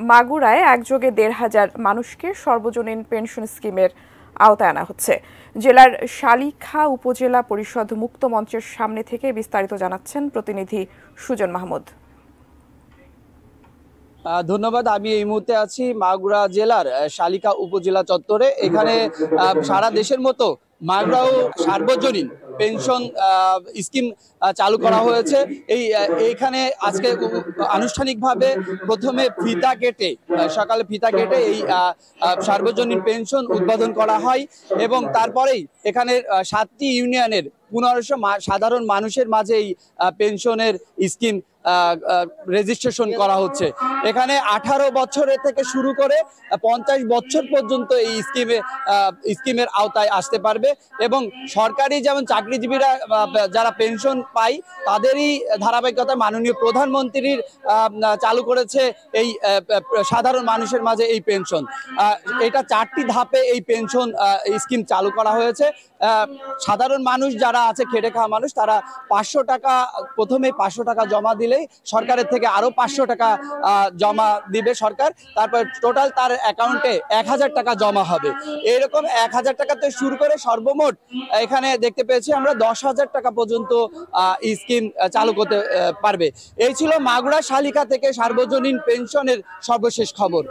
মাগুরায় একযোগে ১৫০০ মানুষকে সর্বজনীন পেনশন স্কিমের আওতায় আনা হচ্ছে। জেলার শালিখা উপজেলা পরিষদ মুক্ত মঞ্চের সামনে থেকে বিস্তারিত জানাচ্ছেন প্রতিনিধি সুজন মাহমুদ। ধন্যবাদ। আমি এই মুহূর্তে আছি মাগুরা জেলার শালিখা উপজেলা চত্বরে। এখানে সারা দেশের মতো মাগুরাও সার্বজনীন পেনশন স্কিম চালু করা হয়েছে। এইখানে আজকে আনুষ্ঠানিকভাবে প্রথমে ফিতা কেটে সকালে ফিতা কেটে এই সার্বজনীন পেনশন উদ্বোধন করা হয় এবং তারপরেই এখানে 7টি ইউনিয়নের 1500 সাধারণ মানুষের মাঝে এই পেনশনের স্কিম রেজিস্ট্রেশন করা হচ্ছে। এখানে 18 বছরের থেকে শুরু করে 50 বছর পর্যন্ত এই স্কিমের আওতায় আসতে পারবে এবং সরকারি যেমন চাকরিজীবীরা যারা পেনশন পায় তাদেরই ধারাবাহিকতা মাননীয় প্রধানমন্ত্রীর চালু করেছে এই সাধারণ মানুষের মাঝে এই পেনশন। এটা 4টি ধাপে এই পেনশন স্কিম চালু করা হয়েছে। সাধারণ মানুষ যারা আছে, খেটে খাওয়া মানুষ, তারা 500 টাকা প্রথমে 500 টাকা জমা দিলেই সরকারের থেকে আরো 500 টাকা জমা দিবে সরকার। তারপর টোটাল তার অ্যাকাউন্টে 1000 টাকা জমা হবে। এইরকম 1000 টাকাতে শুরু করে সর্বমোট এখানে দেখতে পেয়েছি আমরা 10,000 টাকা পর্যন্ত স্কিম চালু করতে পারবে। এই ছিল মাগুরা শালিখা থেকে সার্বজনীন পেনশনের সর্বশেষ খবর।